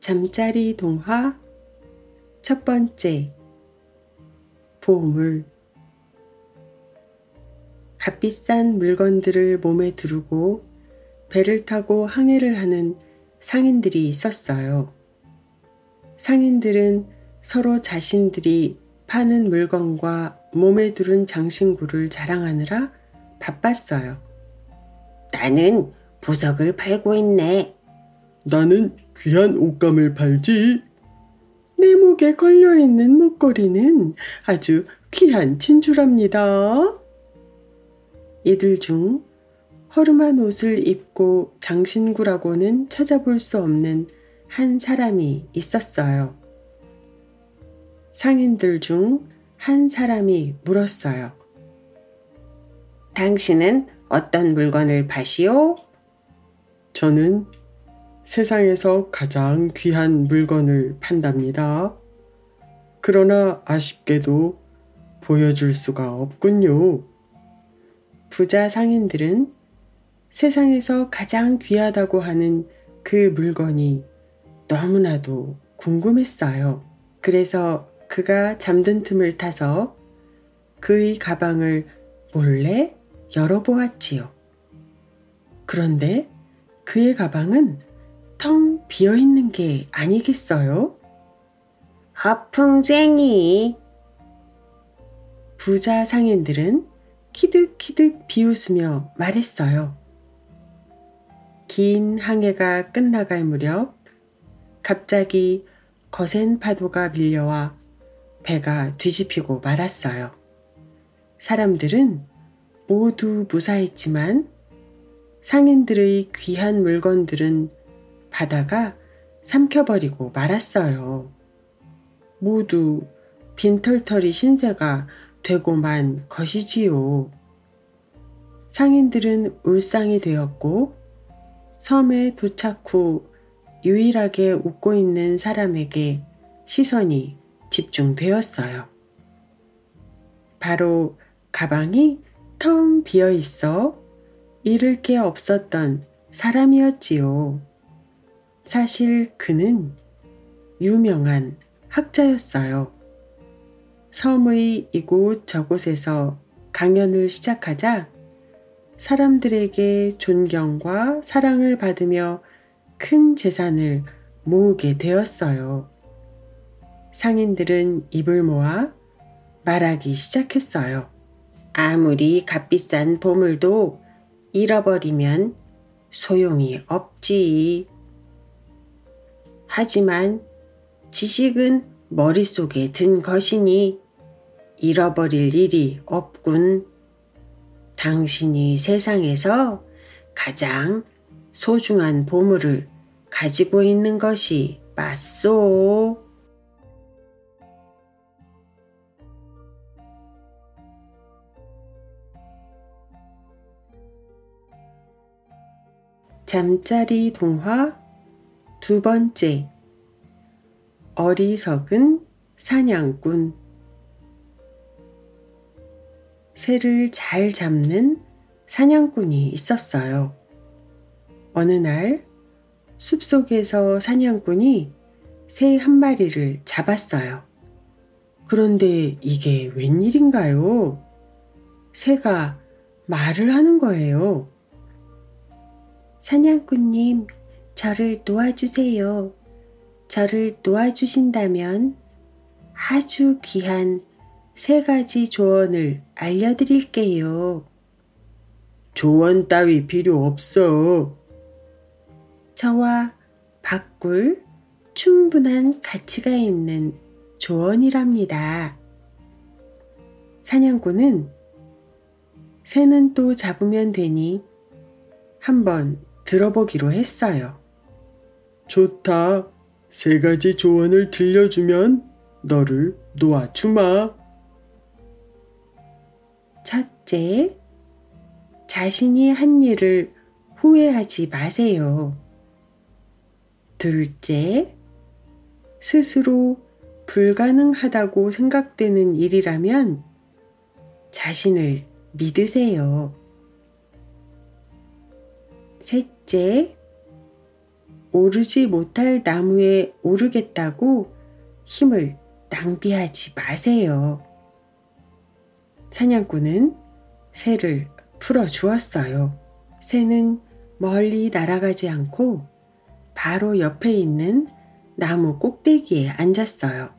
잠자리 동화 첫 번째 보물. 값비싼 물건들을 몸에 두르고 배를 타고 항해를 하는 상인들이 있었어요. 상인들은 서로 자신들이 파는 물건과 몸에 두른 장신구를 자랑하느라 바빴어요. 나는 보석을 팔고 있네. 나는 귀한 옷감을 팔지. 내 목에 걸려있는 목걸이는 아주 귀한 진주랍니다. 이들 중 허름한 옷을 입고 장신구라고는 찾아볼 수 없는 한 사람이 있었어요. 상인들 중 한 사람이 물었어요. 당신은 어떤 물건을 파시오? 저는 세상에서 가장 귀한 물건을 판답니다. 그러나 아쉽게도 보여줄 수가 없군요. 부자 상인들은 세상에서 가장 귀하다고 하는 그 물건이 너무나도 궁금했어요. 그래서 그가 잠든 틈을 타서 그의 가방을 몰래 열어보았지요. 그런데 그의 가방은 텅 비어있는 게 아니겠어요? 허풍쟁이. 부자 상인들은 키득키득 비웃으며 말했어요. 긴 항해가 끝나갈 무렵 갑자기 거센 파도가 밀려와 배가 뒤집히고 말았어요. 사람들은 모두 무사했지만 상인들의 귀한 물건들은 바다가 삼켜버리고 말았어요. 모두 빈털터리 신세가 되고 만 것이지요. 상인들은 울상이 되었고 섬에 도착 후 유일하게 웃고 있는 사람에게 시선이 집중되었어요. 바로 가방이 텅 비어 있어 잃을 게 없었던 사람이었지요. 사실 그는 유명한 학자였어요. 섬의 이곳 저곳에서 강연을 시작하자 사람들에게 존경과 사랑을 받으며 큰 재산을 모으게 되었어요. 상인들은 입을 모아 말하기 시작했어요. 아무리 값비싼 보물도 잃어버리면 소용이 없지. 하지만 지식은 머릿속에 든 것이니 잃어버릴 일이 없군. 당신이 세상에서 가장 소중한 보물을 가지고 있는 것이 맞소. 잠자리 동화 두 번째 어리석은 사냥꾼. 새를 잘 잡는 사냥꾼이 있었어요. 어느 날 숲속에서 사냥꾼이 새 한 마리를 잡았어요. 그런데 이게 웬일인가요? 새가 말을 하는 거예요. 사냥꾼님, 저를 놓아주세요. 저를 놓아주신다면 아주 귀한 3가지 조언을 알려드릴게요. 조언 따위 필요 없어. 저와 바꿀 충분한 가치가 있는 조언이랍니다. 사냥꾼은 새는 또 잡으면 되니 한번 들어보기로 했어요. 좋다. 3가지 조언을 들려주면 너를 놓아주마. 첫째, 자신이 한 일을 후회하지 마세요. 둘째, 스스로 불가능하다고 생각되는 일이라면 자신을 믿으세요. 셋째, 오르지 못할 나무에 오르겠다고 힘을 낭비하지 마세요. 사냥꾼은 새를 풀어주었어요. 새는 멀리 날아가지 않고 바로 옆에 있는 나무 꼭대기에 앉았어요.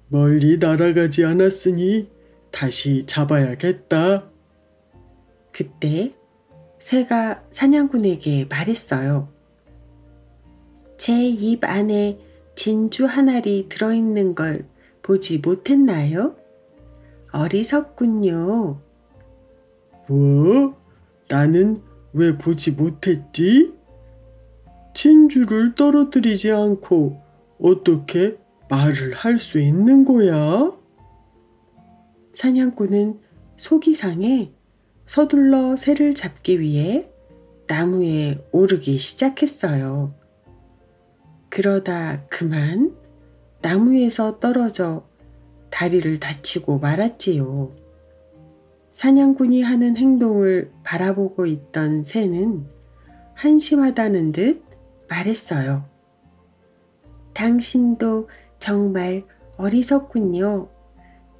멀리 날아가지 않았으니 다시 잡아야겠다. 그때 새가 사냥꾼에게 말했어요. 제 입 안에 진주 한 알이 들어있는 걸 보지 못했나요? 어리석군요. 뭐? 나는 왜 보지 못했지? 진주를 떨어뜨리지 않고 어떻게 말을 할 수 있는 거야? 사냥꾼은 속이 상해 서둘러 새를 잡기 위해 나무에 오르기 시작했어요. 그러다 그만 나무에서 떨어져 다리를 다치고 말았지요. 사냥꾼이 하는 행동을 바라보고 있던 새는 한심하다는 듯 말했어요. 당신도 정말 어리석군요.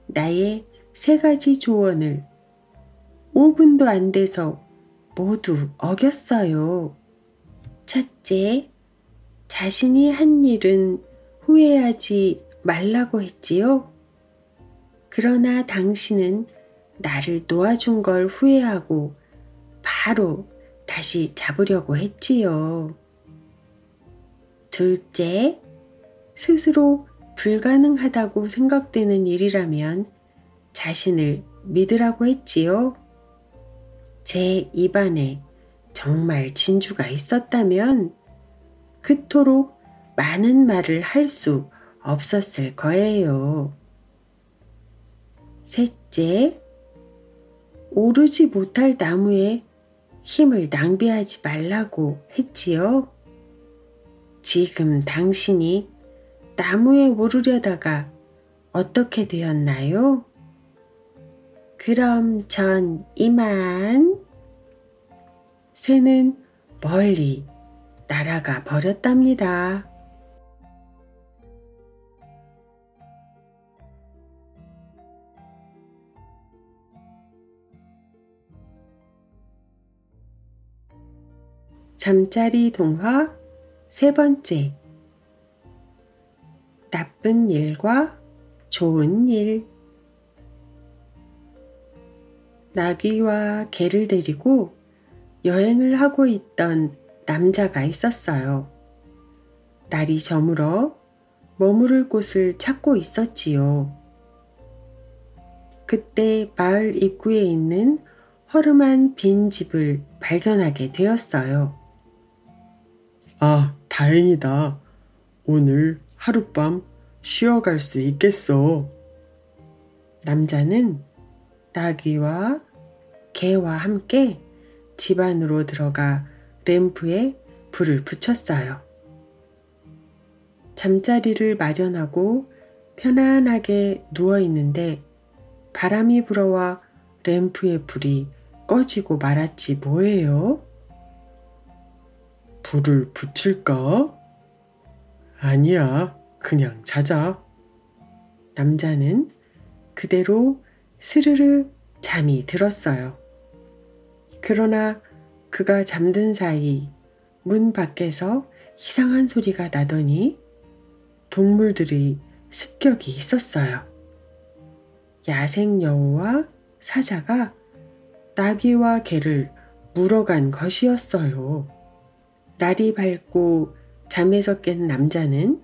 나의 3가지 조언을 5분도 안 돼서 모두 어겼어요. 첫째, 자신이 한 일은 후회하지 말라고 했지요. 그러나 당신은 나를 놓아준 걸 후회하고 바로 다시 잡으려고 했지요. 둘째, 스스로 불가능하다고 생각되는 일이라면 자신을 믿으라고 했지요. 제 입안에 정말 진주가 있었다면 그토록 많은 말을 할 수 없었을 거예요. 셋째, 오르지 못할 나무에 힘을 낭비하지 말라고 했지요. 지금 당신이 나무에 오르려다가 어떻게 되었나요? 그럼 전 이만. 새는 멀리 날아가 버렸답니다. 잠자리 동화 3번째. 나쁜 일과 좋은 일. 나귀와 개를 데리고 여행을 하고 있던 남자가 있었어요. 날이 저물어 머무를 곳을 찾고 있었지요. 그때 마을 입구에 있는 허름한 빈 집을 발견하게 되었어요. 아, 다행이다. 오늘 하룻밤 쉬어갈 수 있겠어. 남자는 나귀와 개와 함께 집 안으로 들어가 램프에 불을 붙였어요. 잠자리를 마련하고 편안하게 누워 있는데 바람이 불어와 램프의 불이 꺼지고 말았지 뭐예요? 불을 붙일까? 아니야, 그냥 자자. 남자는 그대로 스르르 잠이 들었어요. 그러나 그가 잠든 사이 문 밖에서 이상한 소리가 나더니 동물들의 습격이 있었어요. 야생 여우와 사자가 나귀와 개를 물어간 것이었어요. 날이 밝고 잠에서 깬 남자는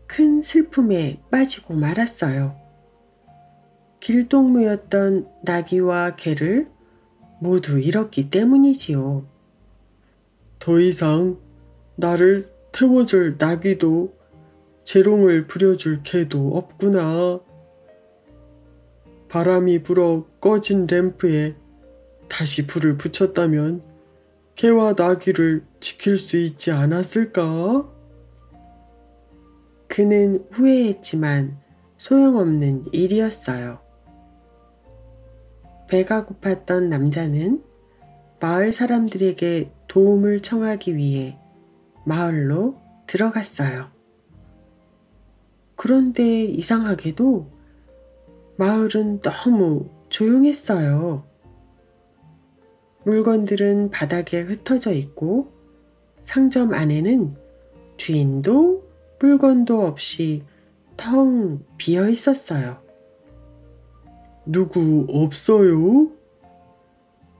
큰 슬픔에 빠지고 말았어요. 길동무였던 나귀와 개를 모두 잃었기 때문이지요. 더 이상 나를 태워줄 나귀도 재롱을 부려줄 개도 없구나. 바람이 불어 꺼진 램프에 다시 불을 붙였다면 개와 나귀를 지킬 수 있지 않았을까? 그는 후회했지만 소용없는 일이었어요. 배가 고팠던 남자는 마을 사람들에게 도움을 청하기 위해 마을로 들어갔어요. 그런데 이상하게도 마을은 너무 조용했어요. 물건들은 바닥에 흩어져 있고 상점 안에는 주인도 물건도 없이 텅 비어 있었어요. 누구 없어요?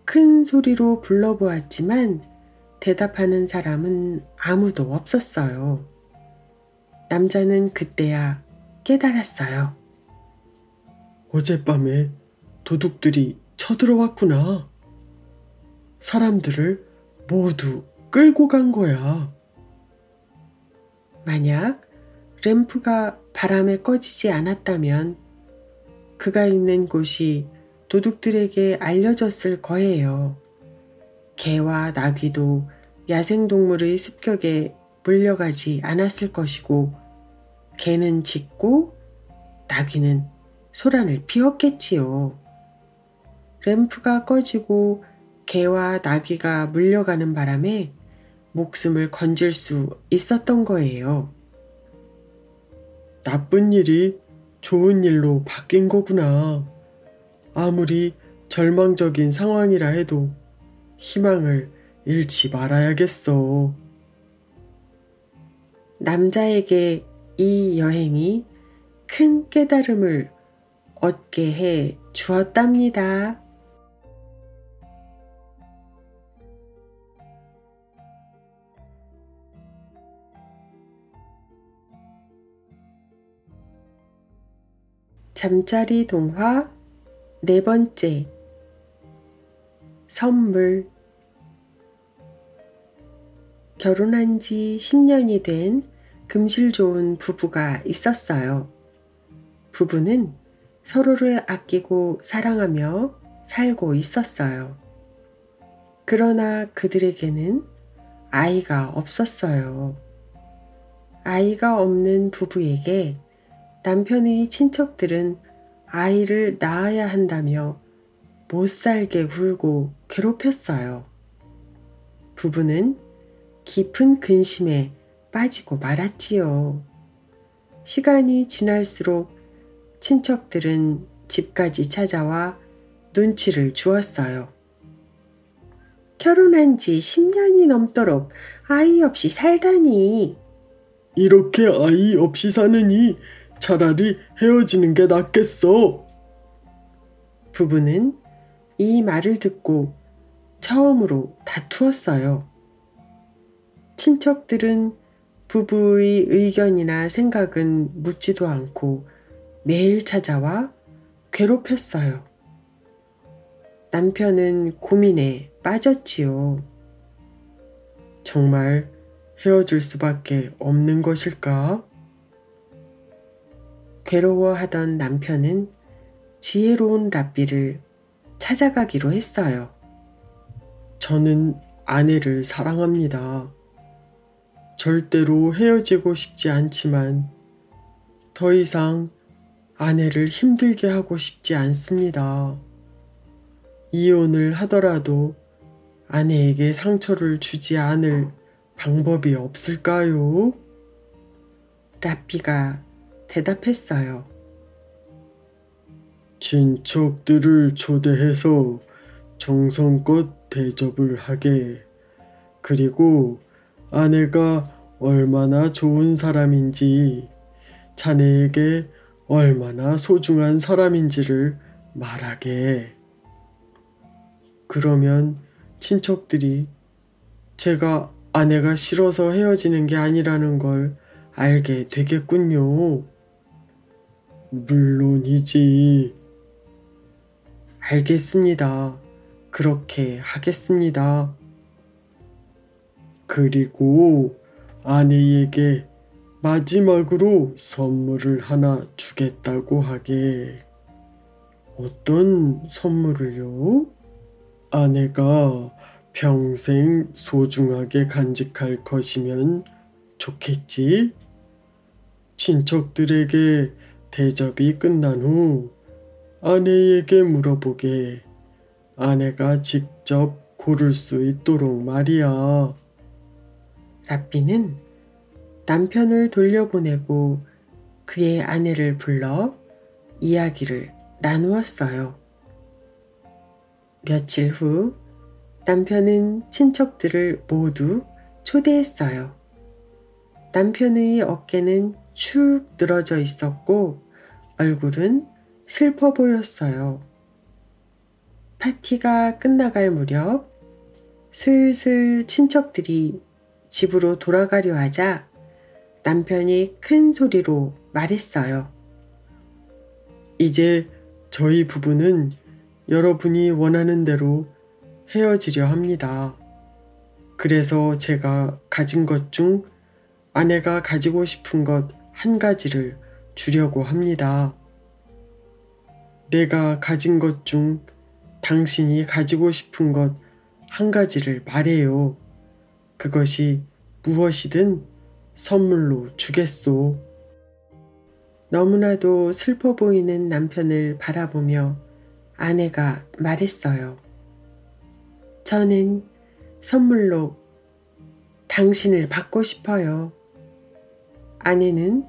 큰 소리로 불러보았지만 대답하는 사람은 아무도 없었어요. 남자는 그때야 깨달았어요. 어젯밤에 도둑들이 쳐들어왔구나. 사람들을 모두 끌고 간 거야. 만약 램프가 바람에 꺼지지 않았다면 그가 있는 곳이 도둑들에게 알려졌을 거예요. 개와 나귀도 야생동물의 습격에 물려가지 않았을 것이고 개는 짖고 나귀는 소란을 피웠겠지요. 램프가 꺼지고 개와 나귀가 물려가는 바람에 목숨을 건질 수 있었던 거예요. 나쁜 일이 좋은 일로 바뀐 거구나. 아무리 절망적인 상황이라 해도 희망을 잃지 말아야겠어. 남자에게 이 여행이 큰 깨달음을 얻게 해 주었답니다. 잠자리 동화 네 번째. 선물. 결혼한 지 10년이 된 금실 좋은 부부가 있었어요. 부부는 서로를 아끼고 사랑하며 살고 있었어요. 그러나 그들에게는 아이가 없었어요. 아이가 없는 부부에게 남편의 친척들은 아이를 낳아야 한다며 못살게 굴고 괴롭혔어요. 부부는 깊은 근심에 빠지고 말았지요. 시간이 지날수록 친척들은 집까지 찾아와 눈치를 주었어요. 결혼한 지 10년이 넘도록 아이 없이 살다니. 이렇게 아이 없이 사느니 차라리 헤어지는 게 낫겠어. 부부는 이 말을 듣고 처음으로 다투었어요. 친척들은 부부의 의견이나 생각은 묻지도 않고 매일 찾아와 괴롭혔어요. 남편은 고민에 빠졌지요. 정말 헤어질 수밖에 없는 것일까? 괴로워하던 남편은 지혜로운 랍비를 찾아가기로 했어요. 저는 아내를 사랑합니다. 절대로 헤어지고 싶지 않지만 더 이상 아내를 힘들게 하고 싶지 않습니다. 이혼을 하더라도 아내에게 상처를 주지 않을 방법이 없을까요? 랍비가 대답했어요. 친척들을 초대해서 정성껏 대접을 하게, 그리고 아내가 얼마나 좋은 사람인지, 자네에게 얼마나 소중한 사람인지를 말하게. 그러면 친척들이 제가 아내가 싫어서 헤어지는 게 아니라는 걸 알게 되겠군요. 물론이지. 알겠습니다. 그렇게 하겠습니다. 그리고 아내에게 마지막으로 선물을 하나 주겠다고 하게. 어떤 선물을요? 아내가 평생 소중하게 간직할 것이면 좋겠지? 친척들에게 대접이 끝난 후 아내에게 물어보게. 아내가 직접 고를 수 있도록 말이야. 랍비는 남편을 돌려보내고 그의 아내를 불러 이야기를 나누었어요. 며칠 후 남편은 친척들을 모두 초대했어요. 남편의 어깨는 축 늘어져 있었고 얼굴은 슬퍼 보였어요. 파티가 끝나갈 무렵 슬슬 친척들이 집으로 돌아가려 하자 남편이 큰 소리로 말했어요. 이제 저희 부부는 여러분이 원하는 대로 헤어지려 합니다. 그래서 제가 가진 것 중 아내가 가지고 싶은 것 한 가지를 주려고 합니다. 내가 가진 것 중 당신이 가지고 싶은 것 한 가지를 말해요. 그것이 무엇이든 선물로 주겠소. 너무나도 슬퍼 보이는 남편을 바라보며 아내가 말했어요. 저는 선물로 당신을 받고 싶어요. 아내는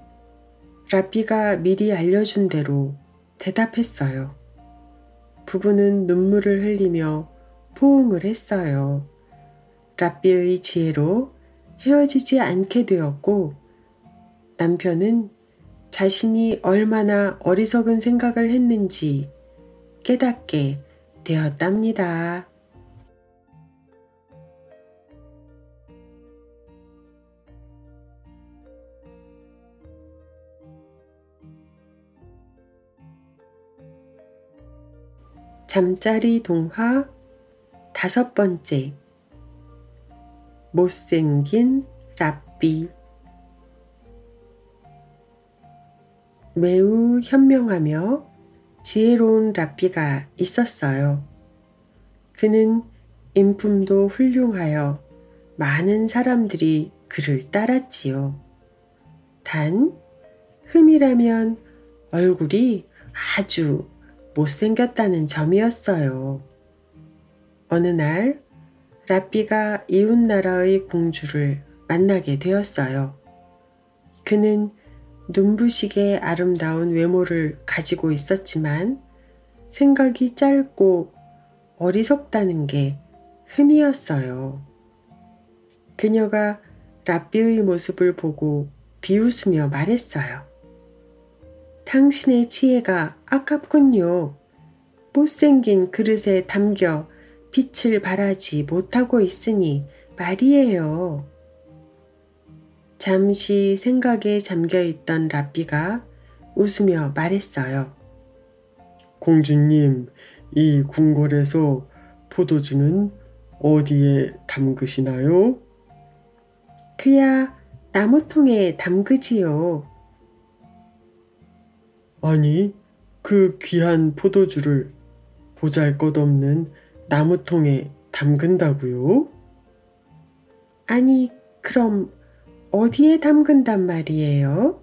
랍비가 미리 알려준 대로 대답했어요. 부부는 눈물을 흘리며 포옹을 했어요. 랍비의 지혜로 헤어지지 않게 되었고 남편은 자신이 얼마나 어리석은 생각을 했는지 깨닫게 되었답니다. 잠자리 동화 5번째. 못생긴 랍비. 매우 현명하며 지혜로운 랍비가 있었어요. 그는 인품도 훌륭하여 많은 사람들이 그를 따랐지요. 단, 흠이라면 얼굴이 아주 못생겼다는 점이었어요. 어느 날 랍비가 이웃나라의 공주를 만나게 되었어요. 그는 눈부시게 아름다운 외모를 가지고 있었지만 생각이 짧고 어리석다는 게 흠이었어요. 그녀가 랍비의 모습을 보고 비웃으며 말했어요. 당신의 지혜가 아깝군요. 못생긴 그릇에 담겨 빛을 발하지 못하고 있으니 말이에요. 잠시 생각에 잠겨있던 랍비가 웃으며 말했어요. 공주님, 이 궁궐에서 포도주는 어디에 담그시나요? 그야 나무통에 담그지요. 아니, 그 귀한 포도주를 보잘것없는 나무통에 담근다고요? 아니, 그럼 어디에 담근단 말이에요?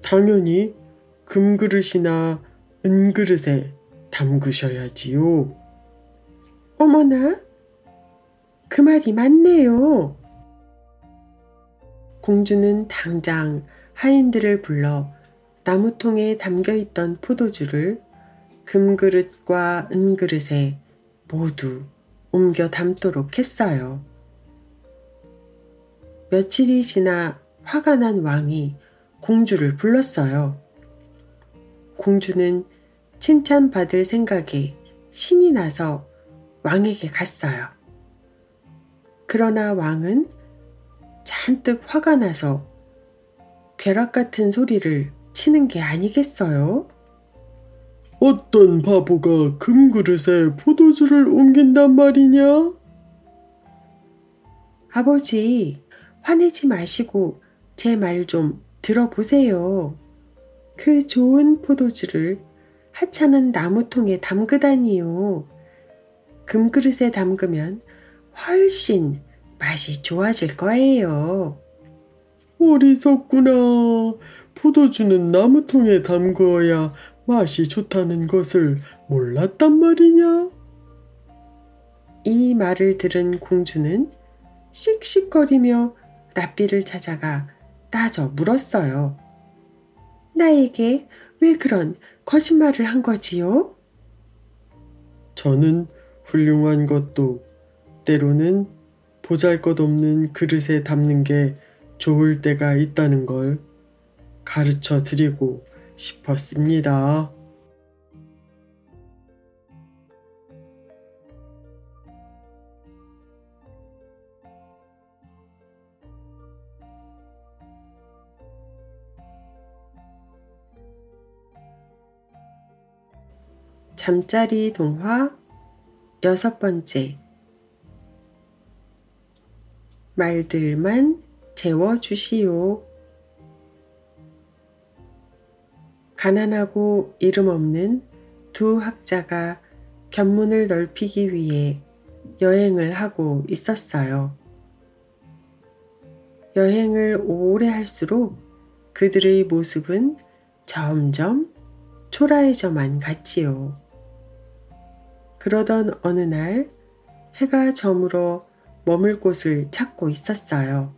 당연히 금그릇이나 은그릇에 담그셔야지요. 어머나, 그 말이 맞네요. 공주는 당장 하인들을 불러 나무통에 담겨있던 포도주를 금그릇과 은그릇에 모두 옮겨 담도록 했어요. 며칠이 지나 화가 난 왕이 공주를 불렀어요. 공주는 칭찬받을 생각에 신이 나서 왕에게 갔어요. 그러나 왕은 잔뜩 화가 나서 벼락 같은 소리를 치는 게 아니겠어요? 어떤 바보가 금그릇에 포도주를 옮긴단 말이냐? 아버지, 화내지 마시고 제 말 좀 들어보세요. 그 좋은 포도주를 하찮은 나무통에 담그다니요. 금그릇에 담그면 훨씬 맛이 좋아질 거예요. 어리석구나. 포도주는 나무통에 담그어야 맛이 좋다는 것을 몰랐단 말이냐? 이 말을 들은 공주는 씩씩거리며 라삐를 찾아가 따져 물었어요. 나에게 왜 그런 거짓말을 한 거지요? 저는 훌륭한 것도 때로는 보잘것없는 그릇에 담는 게 좋을 때가 있다는 걸 가르쳐 드리고 싶었습니다. 잠자리 동화 6번째. 말들만 재워주시오. 가난하고 이름 없는 두 학자가 견문을 넓히기 위해 여행을 하고 있었어요. 여행을 오래 할수록 그들의 모습은 점점 초라해져만 갔지요. 그러던 어느 날 해가 저물어 머물 곳을 찾고 있었어요.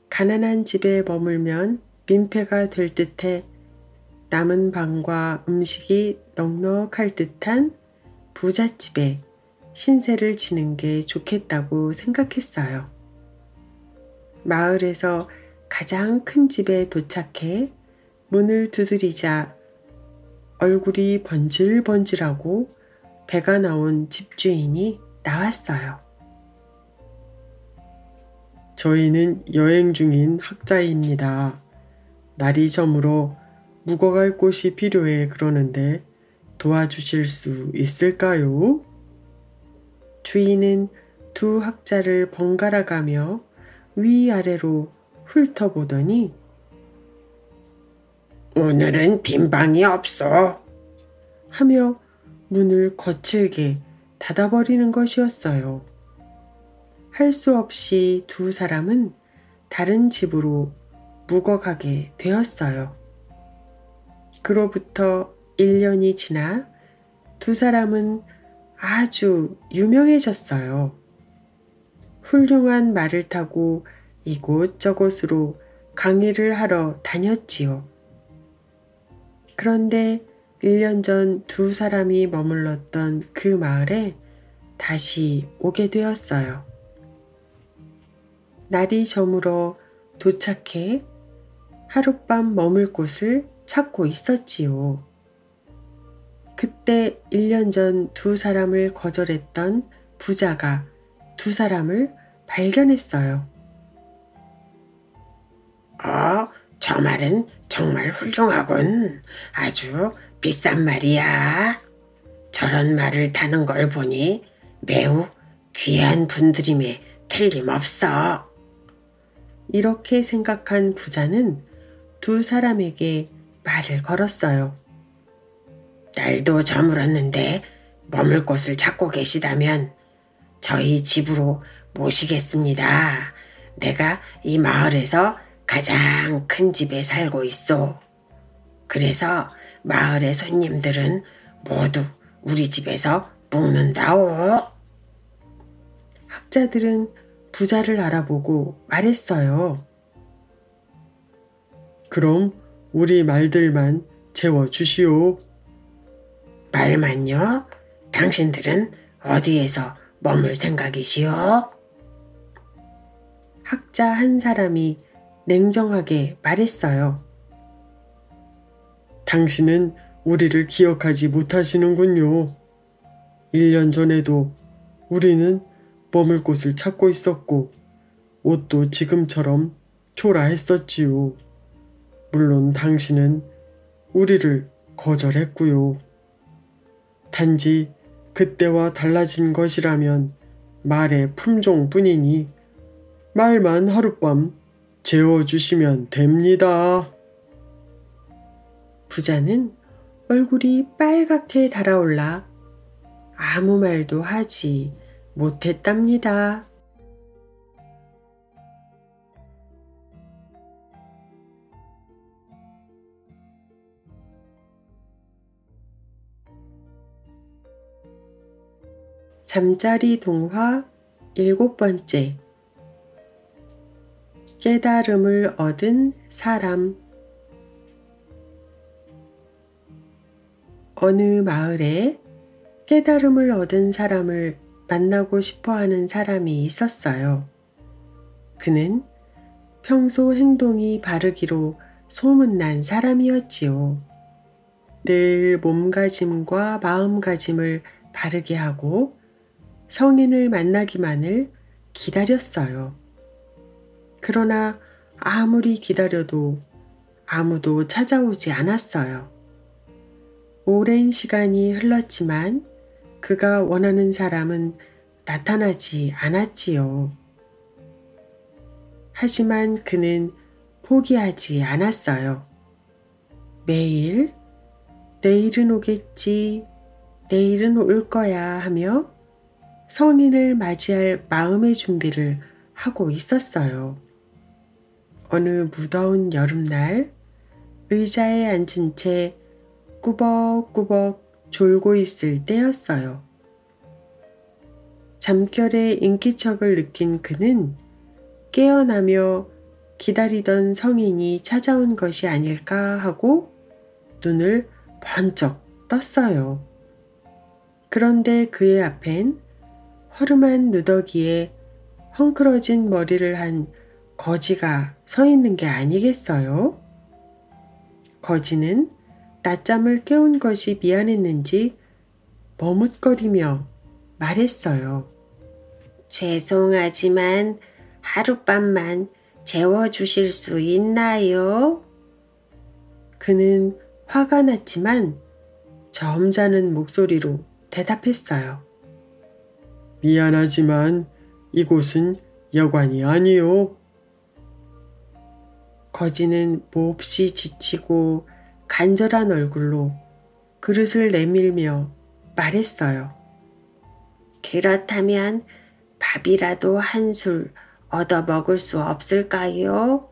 가난한 집에 머물면 민폐가 될 듯해 남은 방과 음식이 넉넉할 듯한 부잣집에 신세를 지는 게 좋겠다고 생각했어요. 마을에서 가장 큰 집에 도착해 문을 두드리자 얼굴이 번질번질하고 배가 나온 집주인이 나왔어요. 저희는 여행 중인 학자입니다. 날이 저물어 묵어갈 곳이 필요해 그러는데 도와주실 수 있을까요? 주인은 두 학자를 번갈아 가며 위아래로 훑어보더니 오늘은 빈 방이 없어. 하며 문을 거칠게 닫아버리는 것이었어요. 할 수 없이 두 사람은 다른 집으로 묵어가게 되었어요. 그로부터 1년이 지나 두 사람은 아주 유명해졌어요. 훌륭한 말을 타고 이곳저곳으로 강의를 하러 다녔지요. 그런데 1년 전 두 사람이 머물렀던 그 마을에 다시 오게 되었어요. 날이 저물어 도착해 하룻밤 머물 곳을 찾고 있었지요. 그때 1년 전 두 사람을 거절했던 부자가 두 사람을 발견했어요. 저 말은 정말 훌륭하군. 아주 비싼 말이야. 저런 말을 타는 걸 보니 매우 귀한 분들임에 틀림없어. 이렇게 생각한 부자는 두 사람에게 말을 걸었어요. 날도 저물었는데 머물 곳을 찾고 계시다면 저희 집으로 모시겠습니다. 내가 이 마을에서 가장 큰 집에 살고 있어. 그래서 마을의 손님들은 모두 우리 집에서 묵는다오. 학자들은 부자를 알아보고 말했어요. 그럼 우리 말들만 재워주시오. 말만요? 당신들은 어디에서 머물 생각이시오? 학자 한 사람이 냉정하게 말했어요. 당신은 우리를 기억하지 못하시는군요. 1년 전에도 우리는 머물 곳을 찾고 있었고 옷도 지금처럼 초라했었지요. 물론 당신은 우리를 거절했고요. 단지 그때와 달라진 것이라면 말의 품종뿐이니 말만 하룻밤 재워주시면 됩니다. 부자는 얼굴이 빨갛게 달아올라 아무 말도 하지 못했답니다. 잠자리 동화 7번째. 깨달음을 얻은 사람. 어느 마을에 깨달음을 얻은 사람을 만나고 싶어 하는 사람이 있었어요. 그는 평소 행동이 바르기로 소문난 사람이었지요. 늘 몸가짐과 마음가짐을 바르게 하고 성인을 만나기만을 기다렸어요. 그러나 아무리 기다려도 아무도 찾아오지 않았어요. 오랜 시간이 흘렀지만 그가 원하는 사람은 나타나지 않았지요. 하지만 그는 포기하지 않았어요. 매일 내일은 오겠지, 내일은 올 거야 하며 성인을 맞이할 마음의 준비를 하고 있었어요. 어느 무더운 여름날 의자에 앉은 채 꾸벅꾸벅 졸고 있을 때였어요. 잠결에 인기척을 느낀 그는 깨어나며 기다리던 성인이 찾아온 것이 아닐까 하고 눈을 번쩍 떴어요. 그런데 그의 앞엔 허름한 누더기에 헝클어진 머리를 한 거지가 서 있는 게 아니겠어요? 거지는 낮잠을 깨운 것이 미안했는지 머뭇거리며 말했어요. 죄송하지만 하룻밤만 재워주실 수 있나요? 그는 화가 났지만 점잖은 목소리로 대답했어요. 미안하지만 이곳은 여관이 아니요. 거지는 몹시 지치고 간절한 얼굴로 그릇을 내밀며 말했어요. 그렇다면 밥이라도 한 술 얻어 먹을 수 없을까요?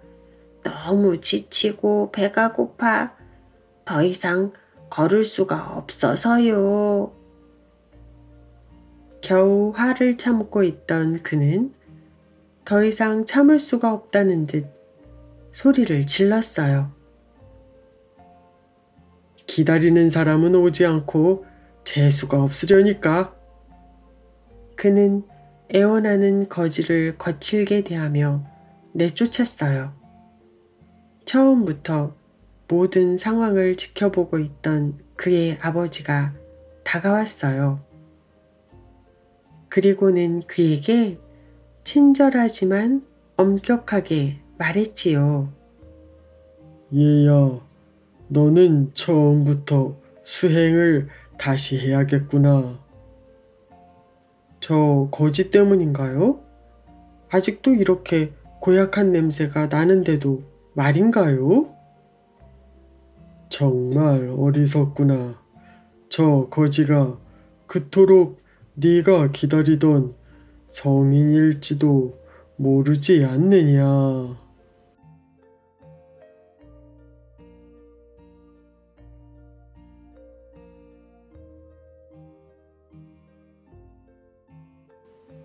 너무 지치고 배가 고파 더 이상 걸을 수가 없어서요. 겨우 화를 참고 있던 그는 더 이상 참을 수가 없다는 듯 소리를 질렀어요. 기다리는 사람은 오지 않고 재수가 없으려니까. 그는 애원하는 거지를 거칠게 대하며 내쫓았어요. 처음부터 모든 상황을 지켜보고 있던 그의 아버지가 다가왔어요. 그리고는 그에게 친절하지만 엄격하게 말했지요. 얘야, 너는 처음부터 수행을 다시 해야겠구나. 저 거지 때문인가요? 아직도 이렇게 고약한 냄새가 나는데도 말인가요? 정말 어리석구나. 저 거지가 그토록 네가 기다리던 성인일지도 모르지 않느냐.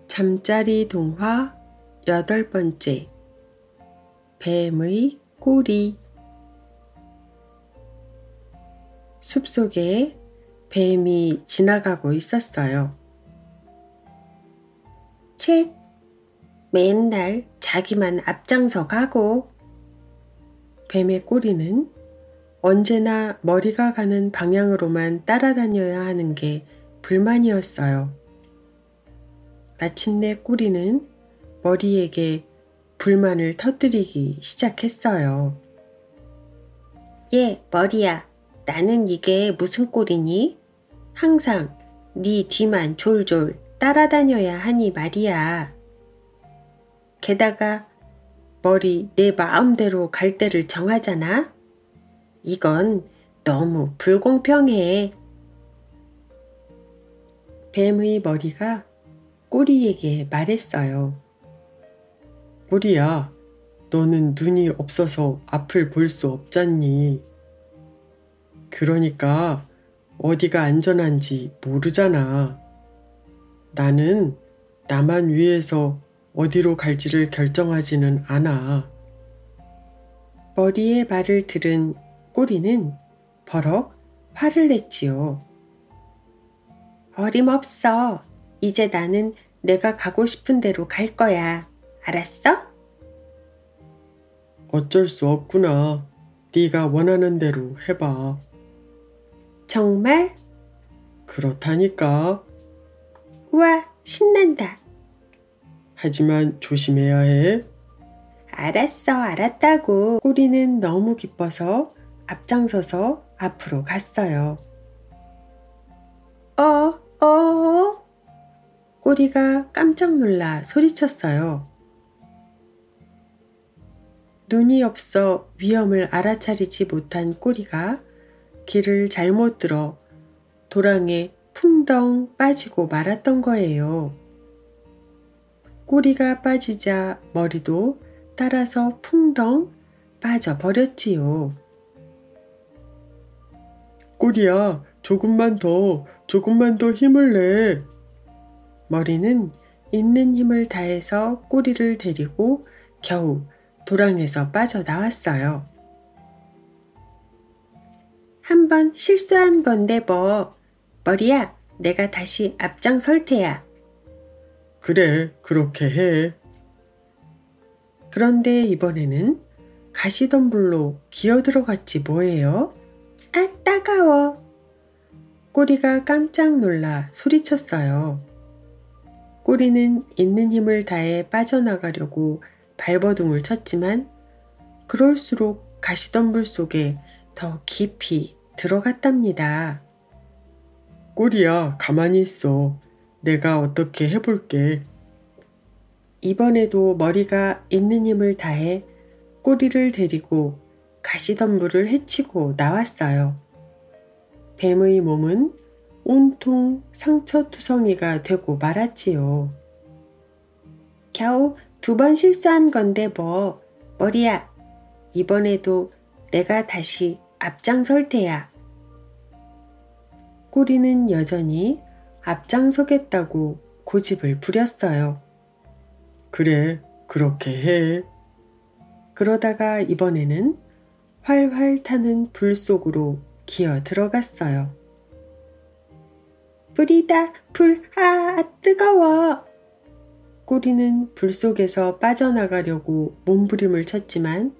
잠자리 동화 8번째. 뱀의 꼬리. 숲속에 뱀이 지나가고 있었어요. 쳇! 맨날 자기만 앞장서 가고. 뱀의 꼬리는 언제나 머리가 가는 방향으로만 따라다녀야 하는 게 불만이었어요. 마침내 꼬리는 머리에게 불만을 터뜨리기 시작했어요. 머리야, 나는 이게 무슨 꼴이니? 항상 네 뒤만 졸졸 따라다녀야 하니 말이야. 게다가 머리 내 마음대로 갈 때를 정하잖아? 이건 너무 불공평해. 뱀의 머리가 꼬리에게 말했어요. 꼬리야, 너는 눈이 없어서 앞을 볼 수 없잖니. 그러니까 어디가 안전한지 모르잖아. 나는 나만 위해서 어디로 갈지를 결정하지는 않아. 머리의 말을 들은 꼬리는 버럭 화를 냈지요. 어림없어. 이제 나는 내가 가고 싶은 대로 갈 거야. 알았어? 어쩔 수 없구나. 네가 원하는 대로 해봐. 정말? 그렇다니까. 우와, 신난다. 하지만 조심해야 해. 알았어, 알았다고. 꼬리는 너무 기뻐서 앞장서서 앞으로 갔어요. 꼬리가 깜짝 놀라 소리쳤어요. 눈이 없어 위험을 알아차리지 못한 꼬리가 길을 잘못 들어 도랑에 풍덩 빠지고 말았던 거예요. 꼬리가 빠지자 머리도 따라서 풍덩 빠져버렸지요. 꼬리야, 조금만 더 힘을 내. 머리는 있는 힘을 다해서 꼬리를 데리고 겨우 도랑에서 빠져나왔어요. 한 번 실수한 건데 뭐. 머리야, 내가 다시 앞장설 테야. 그래, 그렇게 해. 그런데 이번에는 가시덤불로 기어들어갔지 뭐예요? 아, 따가워. 꼬리가 깜짝 놀라 소리쳤어요. 꼬리는 있는 힘을 다해 빠져나가려고 발버둥을 쳤지만 그럴수록 가시덤불 속에 더 깊이 들어갔답니다. 꼬리야, 가만히 있어. 내가 어떻게 해볼게. 이번에도 머리가 있는 힘을 다해 꼬리를 데리고 가시덤불을 헤치고 나왔어요. 뱀의 몸은 온통 상처투성이가 되고 말았지요. 겨우 2번 실수한 건데 뭐. 머리야, 이번에도 내가 다시 앞장설 테야. 꼬리는 여전히 앞장서겠다고 고집을 부렸어요. 그래, 그렇게 해. 그러다가 이번에는 활활 타는 불 속으로 기어 들어갔어요. 불이다, 불, 뜨거워. 꼬리는 불 속에서 빠져나가려고 몸부림을 쳤지만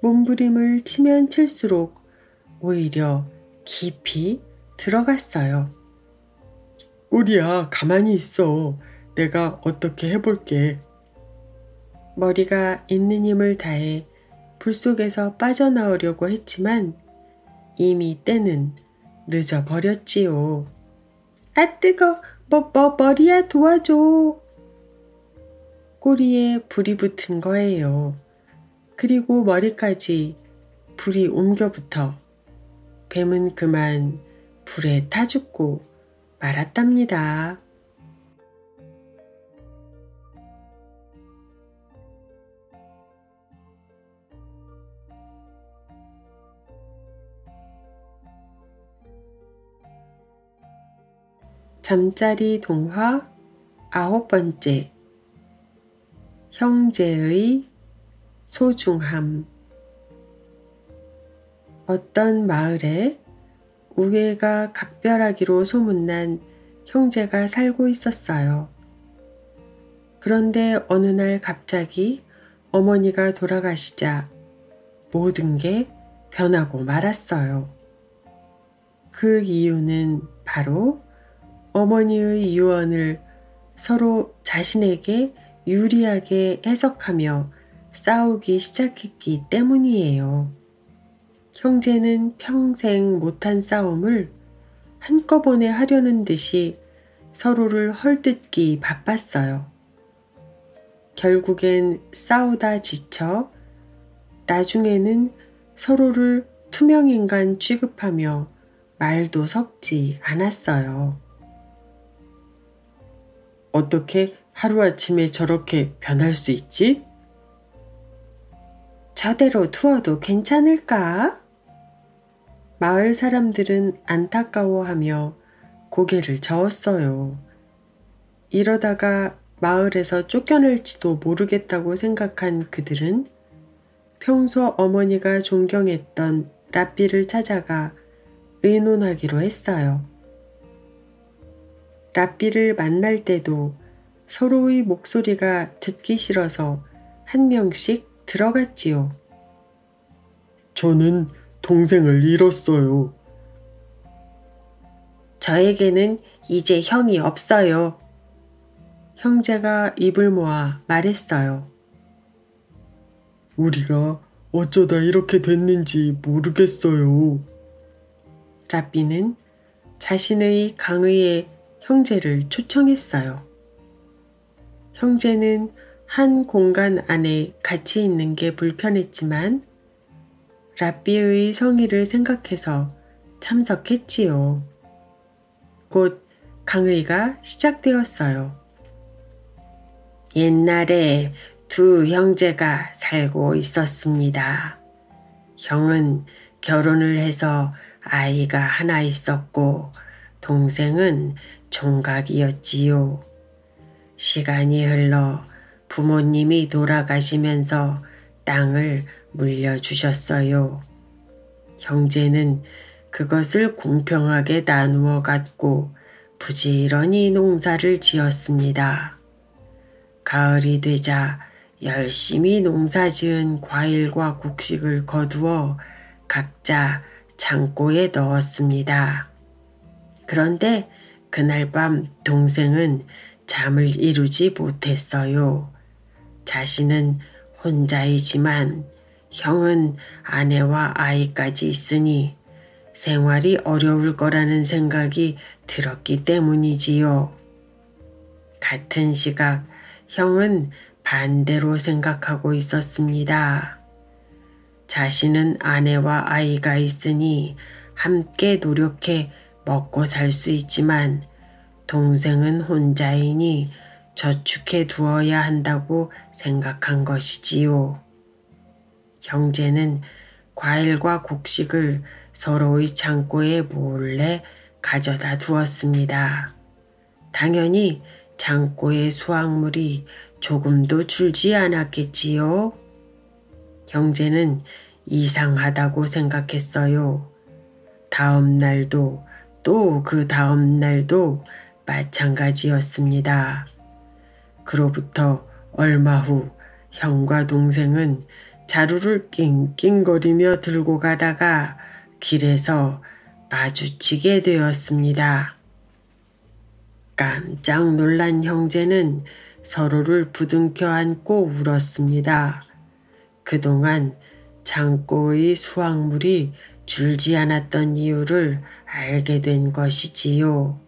몸부림을 치면 칠수록 오히려 깊이 들어갔어요. 꼬리야, 가만히 있어. 내가 어떻게 해볼게. 머리가 있는 힘을 다해 불 속에서 빠져나오려고 했지만 이미 때는 늦어버렸지요. 아, 뜨거! 머리야, 도와줘. 꼬리에 불이 붙은 거예요. 그리고 머리까지 불이 옮겨붙어 뱀은 그만 불에 타 죽고 말았답니다. 잠자리 동화 9번째. 형제의 소중함. 어떤 마을에 우애가 각별하기로 소문난 형제가 살고 있었어요. 그런데 어느 날 갑자기 어머니가 돌아가시자 모든 게 변하고 말았어요. 그 이유는 바로 어머니의 유언을 서로 자신에게 유리하게 해석하며 싸우기 시작했기 때문이에요. 형제는 평생 못한 싸움을 한꺼번에 하려는 듯이 서로를 헐뜯기 바빴어요. 결국엔 싸우다 지쳐 나중에는 서로를 투명인간 취급하며 말도 섞지 않았어요. 어떻게 하루아침에 저렇게 변할 수 있지? 저대로 두어도 괜찮을까? 마을 사람들은 안타까워하며 고개를 저었어요. 이러다가 마을에서 쫓겨날지도 모르겠다고 생각한 그들은 평소 어머니가 존경했던 라삐를 찾아가 의논하기로 했어요. 라삐를 만날 때도 서로의 목소리가 듣기 싫어서 한 명씩 들어갔지요. 저는 동생을 잃었어요. 저에게는 이제 형이 없어요. 형제가 입을 모아 말했어요. 우리가 어쩌다 이렇게 됐는지 모르겠어요. 라삐는 자신의 강의에 형제를 초청했어요. 형제는 한 공간 안에 같이 있는 게 불편했지만 라삐의 성의를 생각해서 참석했지요. 곧 강의가 시작되었어요. 옛날에 두 형제가 살고 있었습니다. 형은 결혼을 해서 아이가 하나 있었고 동생은 총각이었지요. 시간이 흘러 부모님이 돌아가시면서 땅을 물려주셨어요. 형제는 그것을 공평하게 나누어 갖고 부지런히 농사를 지었습니다. 가을이 되자 열심히 농사 지은 과일과 곡식을 거두어 각자 창고에 넣었습니다. 그런데 그날 밤 동생은 잠을 이루지 못했어요. 자신은 혼자이지만 형은 아내와 아이까지 있으니 생활이 어려울 거라는 생각이 들었기 때문이지요. 같은 시각 형은 반대로 생각하고 있었습니다. 자신은 아내와 아이가 있으니 함께 노력해 먹고 살 수 있지만 동생은 혼자이니 저축해 두어야 한다고 생각한 것이지요. 형제는 과일과 곡식을 서로의 창고에 몰래 가져다 두었습니다. 당연히 창고의 수확물이 조금도 줄지 않았겠지요. 형제는 이상하다고 생각했어요. 다음 날도 또 그 다음 날도 마찬가지였습니다. 그로부터 얼마 후 형과 동생은 자루를 낑낑거리며 들고 가다가 길에서 마주치게 되었습니다. 깜짝 놀란 형제는 서로를 부둥켜 안고 울었습니다. 그동안 창고의 수확물이 줄지 않았던 이유를 알게 된 것이지요.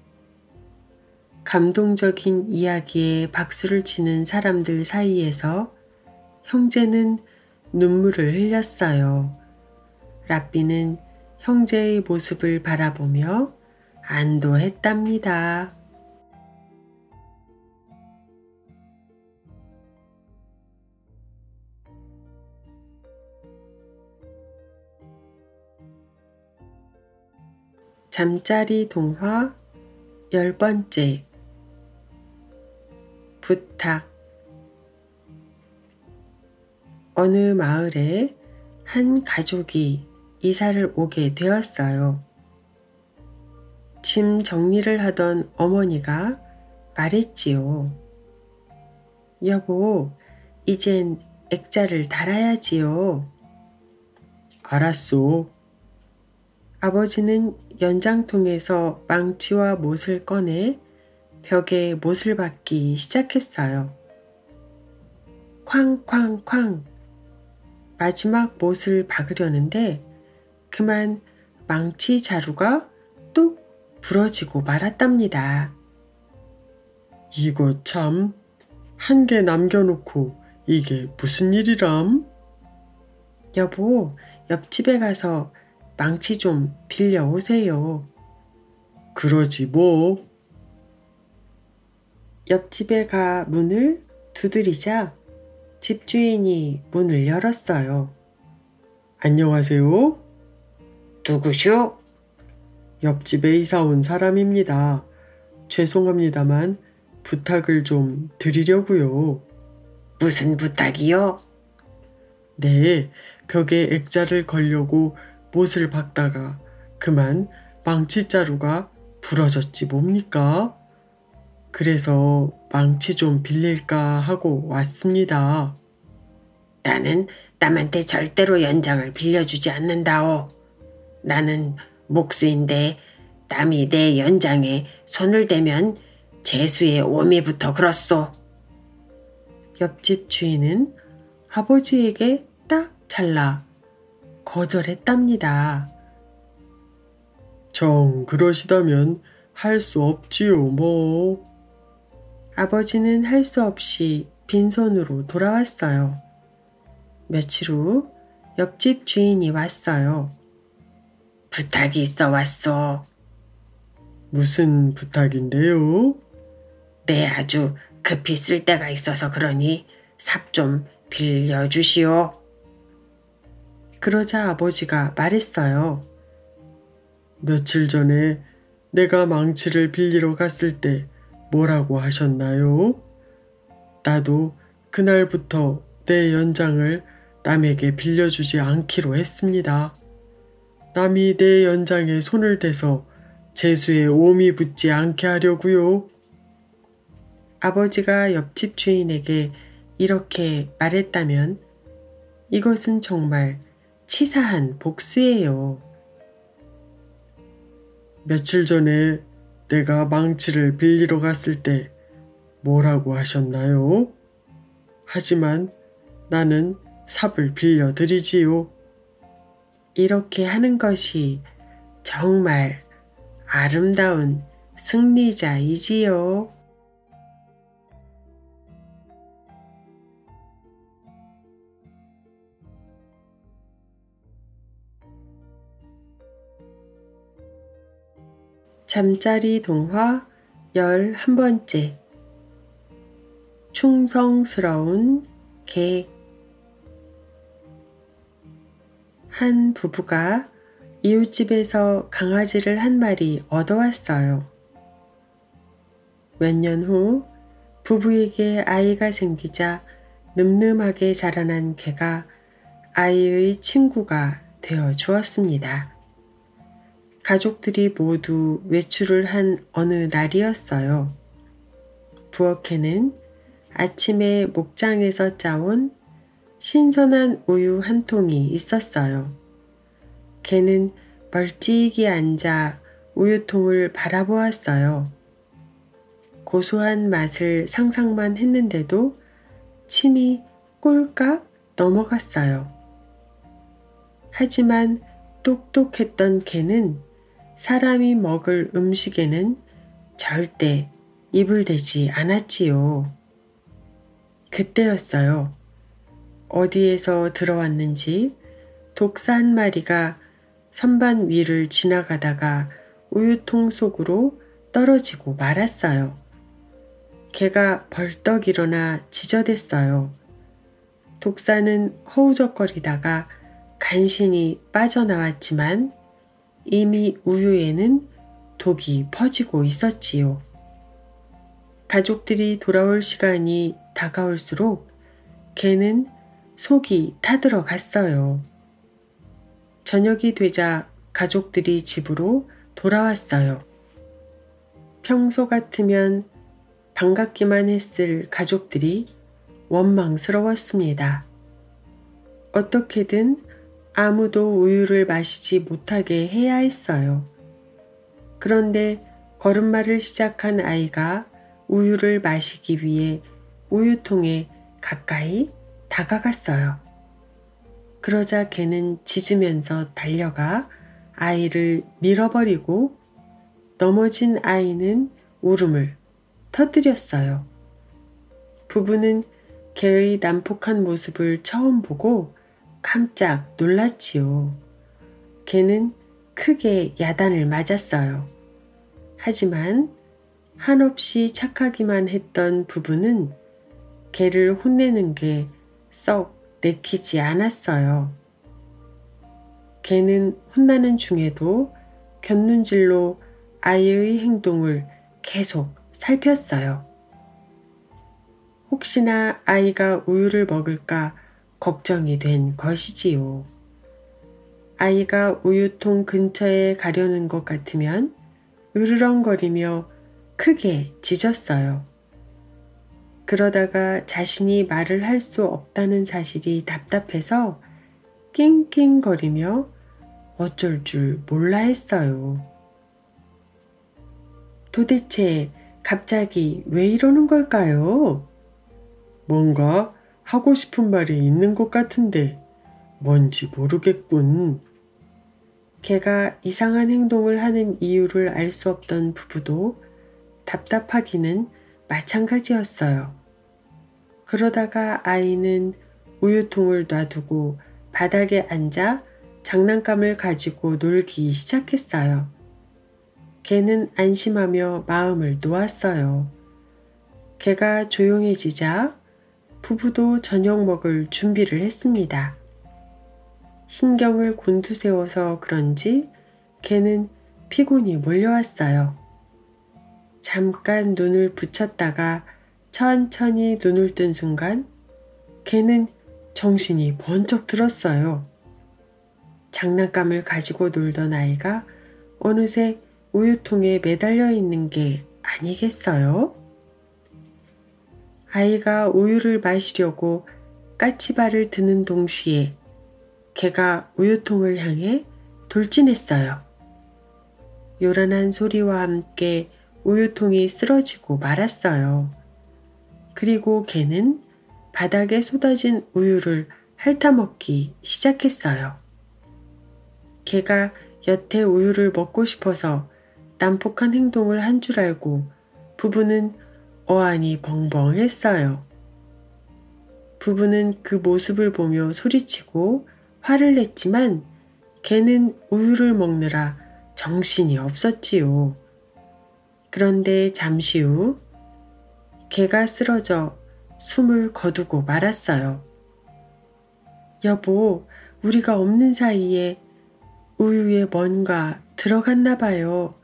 감동적인 이야기에 박수를 치는 사람들 사이에서 형제는 눈물을 흘렸어요. 라삐는 형제의 모습을 바라보며 안도했답니다. 잠자리 동화 10번째 부탁. 어느 마을에 한 가족이 이사를 오게 되었어요. 짐 정리를 하던 어머니가 말했지요. 여보, 이젠 액자를 달아야지요. 알았소. 아버지는 연장통에서 망치와 못을 꺼내 벽에 못을 박기 시작했어요. 쾅쾅쾅. 마지막 못을 박으려는데 그만 망치 자루가 뚝 부러지고 말았답니다. 이거 참, 한 개 남겨놓고 이게 무슨 일이람? 여보, 옆집에 가서 망치 좀 빌려오세요. 그러지 뭐. 옆집에 가 문을 두드리자 집주인이 문을 열었어요. 안녕하세요. 누구쇼? 옆집에 이사 온 사람입니다. 죄송합니다만 부탁을 좀 드리려고요. 무슨 부탁이요? 네, 벽에 액자를 걸려고 못을 박다가 그만 망치자루가 부러졌지 뭡니까? 그래서 망치 좀 빌릴까 하고 왔습니다. 나는 남한테 절대로 연장을 빌려주지 않는다오. 나는 목수인데 남이 내 연장에 손을 대면 재수의 오미부터 그렇소. 옆집 주인은 아버지에게 딱 잘라 거절했답니다. 정 그러시다면 할 수 없지요 뭐. 아버지는 할 수 없이 빈손으로 돌아왔어요. 며칠 후 옆집 주인이 왔어요. 부탁이 있어 왔소. 무슨 부탁인데요? 내 아주 급히 쓸 데가 있어서 그러니 삽 좀 빌려주시오. 그러자 아버지가 말했어요. 며칠 전에 내가 망치를 빌리러 갔을 때 뭐라고 하셨나요? 나도 그날부터 내 연장을 남에게 빌려주지 않기로 했습니다. 남이 내 연장에 손을 대서 재수에 오미 붙지 않게 하려고요. 아버지가 옆집 주인에게 이렇게 말했다면 이것은 정말 치사한 복수예요. 며칠 전에 내가 망치를 빌리러 갔을 때 뭐라고 하셨나요? 하지만 나는 삽을 빌려드리지요. 이렇게 하는 것이 정말 아름다운 승리자이지요. 잠자리 동화 11번째 충성스러운 개. 한 부부가 이웃집에서 강아지를 한 마리 얻어왔어요. 몇 년 후 부부에게 아이가 생기자 늠름하게 자라난 개가 아이의 친구가 되어 주었습니다. 가족들이 모두 외출을 한 어느 날이었어요. 부엌에는 아침에 목장에서 짜온 신선한 우유 한 통이 있었어요. 개는 멀찍이 앉아 우유통을 바라보았어요. 고소한 맛을 상상만 했는데도 침이 꼴깍 넘어갔어요. 하지만 똑똑했던 개는 사람이 먹을 음식에는 절대 입을 대지 않았지요. 그때였어요. 어디에서 들어왔는지 독사 한 마리가 선반 위를 지나가다가 우유통 속으로 떨어지고 말았어요. 개가 벌떡 일어나 지저댔어요. 독사는 허우적거리다가 간신히 빠져나왔지만 이미 우유에는 독이 퍼지고 있었지요. 가족들이 돌아올 시간이 다가올수록 개는 속이 타들어갔어요. 저녁이 되자 가족들이 집으로 돌아왔어요. 평소 같으면 반갑기만 했을 가족들이 원망스러웠습니다. 어떻게든 아무도 우유를 마시지 못하게 해야 했어요. 그런데 걸음마를 시작한 아이가 우유를 마시기 위해 우유통에 가까이 다가갔어요. 그러자 개는 짖으면서 달려가 아이를 밀어버리고 넘어진 아이는 울음을 터뜨렸어요. 부부는 개의 난폭한 모습을 처음 보고 깜짝 놀랐지요. 개는 크게 야단을 맞았어요. 하지만 한없이 착하기만 했던 부부는 개를 혼내는 게 썩 내키지 않았어요. 개는 혼나는 중에도 곁눈질로 아이의 행동을 계속 살폈어요. 혹시나 아이가 우유를 먹을까 걱정이 된 것이지요. 아이가 우유통 근처에 가려는 것 같으면 으르렁거리며 크게 짖었어요. 그러다가 자신이 말을 할 수 없다는 사실이 답답해서 낑낑거리며 어쩔 줄 몰라 했어요. 도대체 갑자기 왜 이러는 걸까요? 뭔가 하고 싶은 말이 있는 것 같은데 뭔지 모르겠군. 걔가 이상한 행동을 하는 이유를 알 수 없던 부부도 답답하기는 마찬가지였어요. 그러다가 아이는 우유통을 놔두고 바닥에 앉아 장난감을 가지고 놀기 시작했어요. 걔는 안심하며 마음을 놓았어요. 걔가 조용해지자 부부도 저녁 먹을 준비를 했습니다. 신경을 곤두세워서 그런지 걔는 피곤이 몰려왔어요. 잠깐 눈을 붙였다가 천천히 눈을 뜬 순간 걔는 정신이 번쩍 들었어요. 장난감을 가지고 놀던 아이가 어느새 우유통에 매달려 있는 게 아니겠어요? 아이가 우유를 마시려고 까치발을 드는 동시에 걔가 우유통을 향해 돌진했어요. 요란한 소리와 함께 우유통이 쓰러지고 말았어요. 그리고 걔는 바닥에 쏟아진 우유를 핥아먹기 시작했어요. 걔가 여태 우유를 먹고 싶어서 난폭한 행동을 한 줄 알고 부부는 어안이 벙벙했어요. 부부는 그 모습을 보며 소리치고 화를 냈지만 걔는 우유를 먹느라 정신이 없었지요. 그런데 잠시 후 걔가 쓰러져 숨을 거두고 말았어요. 여보, 우리가 없는 사이에 우유에 뭔가 들어갔나 봐요.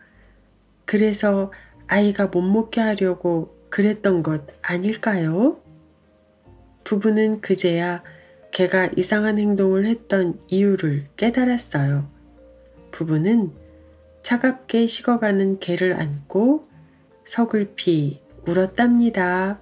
그래서 아이가 못 먹게 하려고 그랬던 것 아닐까요? 부부는 그제야 걔가 이상한 행동을 했던 이유를 깨달았어요. 부부는 차갑게 식어가는 걔를 안고 서글피 울었답니다.